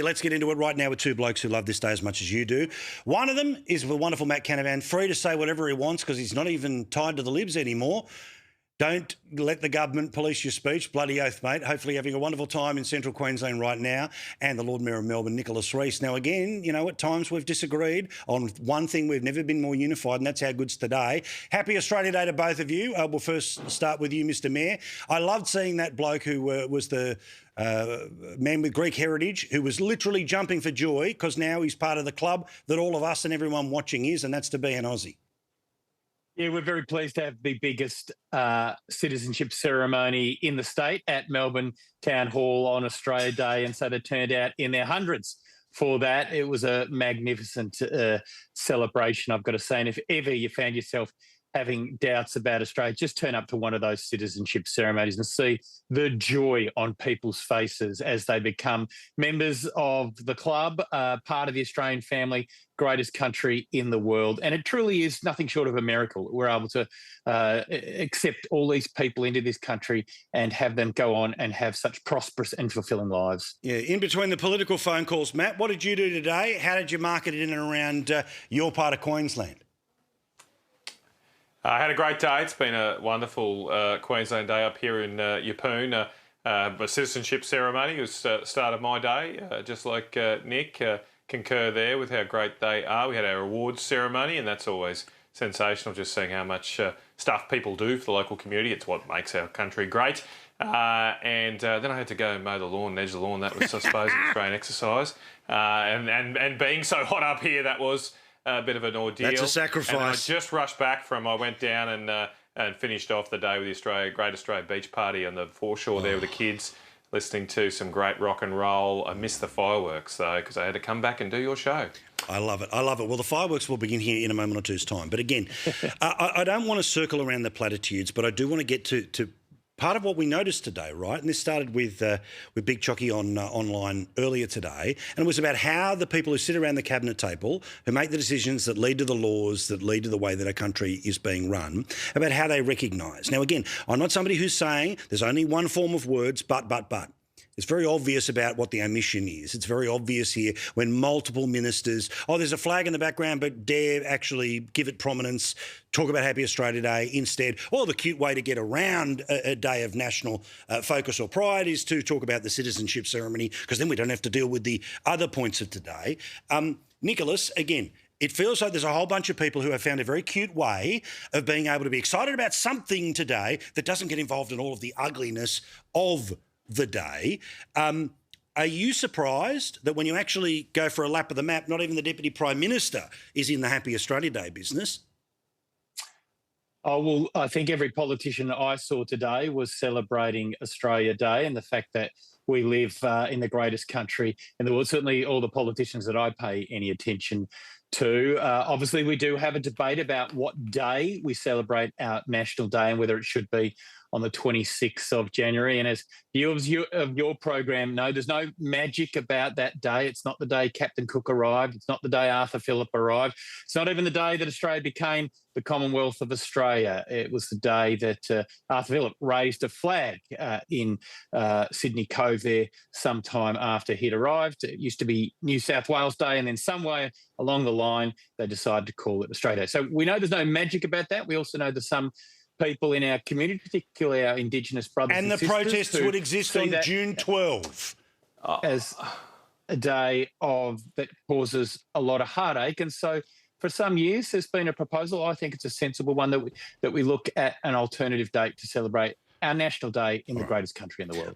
Let's get into it right now with two blokes who love this day as much as you do. One of them is the wonderful Matt Canavan, free to say whatever he wants because he's not even tied to the libs anymore. Don't let the government police your speech. Bloody oath, mate. Hopefully having a wonderful time in central Queensland right now. And the Lord Mayor of Melbourne, Nicholas Reece. Now, again, you know, at times we've disagreed on one thing. We've never been more unified, and that's how good's today. Happy Australia Day to both of you. We'll first start with you, Mr Mayor. I loved seeing that bloke who was the man with Greek heritage who was literally jumping for joy because now he's part of the club that all of us and everyone watching is, and that's to be an Aussie. Yeah, we're very pleased to have the biggest citizenship ceremony in the state at Melbourne Town Hall on Australia Day, and so they turned out in their hundreds for that. It was a magnificent celebration, I've got to say, and if ever you found yourself having doubts about Australia, just turn up to one of those citizenship ceremonies and see the joy on people's faces as they become members of the club, part of the Australian family, greatest country in the world. And it truly is nothing short of a miracle. We're able to accept all these people into this country and have them go on and have such prosperous and fulfilling lives. Yeah, in between the political phone calls, Matt, what did you do today? How did you market it in and around your part of Queensland? I had a great day. It's been a wonderful Queensland day up here in Yeppoon. A citizenship ceremony was start of my day, just like Nick. Concur there with how great they are. We had our awards ceremony, and that's always sensational, just seeing how much stuff people do for the local community. It's what makes our country great. Then I had to go and mow the lawn and edge the lawn. That was, I suppose, an Australian exercise. And being so hot up here, that was a bit of an ordeal. That's a sacrifice. And I just rushed back I went down and finished off the day with the Great Australia Beach Party on the foreshore there with the kids, listening to some great rock and roll. I missed the fireworks, though, because I had to come back and do your show. I love it. I love it. Well, the fireworks will begin here in a moment or two's time. But again, I don't want to circle around the platitudes, but I do want to get to part of what we noticed today, right? And this started with Big Chocky online earlier today, and it was about how the people who sit around the cabinet table, who make the decisions that lead to the laws, that lead to the way that our country is being run, about how they recognise. Now, again, I'm not somebody who's saying there's only one form of words, but. It's very obvious about what the omission is. It's very obvious here when multiple ministers, there's a flag in the background, but dare actually give it prominence, talk about Happy Australia Day instead. Or the cute way to get around a day of national focus or pride is to talk about the citizenship ceremony, because then we don't have to deal with the other points of today. Nicholas, again, it feels like there's a whole bunch of people who have found a very cute way of being able to be excited about something today that doesn't get involved in all of the ugliness of the day. Are you surprised that when you actually go for a lap of the map, not even the Deputy Prime Minister is in the Happy Australia Day business? Oh, well, I think every politician I saw today was celebrating Australia Day and the fact that we live in the greatest country in the world. Certainly all the politicians that I pay any attention to. Obviously, we do have a debate about what day we celebrate our National Day and whether it should be on the 26th of January. And as viewers of your program know, there's no magic about that day. It's not the day Captain Cook arrived. It's not the day Arthur Phillip arrived. It's not even the day that Australia became the Commonwealth of Australia. It was the day that Arthur Phillip raised a flag in Sydney Cove there sometime after he'd arrived. It used to be New South Wales Day, and then somewhere along the line they decided to call it Australia Day. So we know there's no magic about that. We also know there's some people in our community, particularly our Indigenous brothers and sisters. And the protests would exist on June 12. As a day that causes a lot of heartache. And so for some years there's been a proposal. I think it's a sensible one that we look at an alternative date to celebrate our National Day in the greatest country in the world.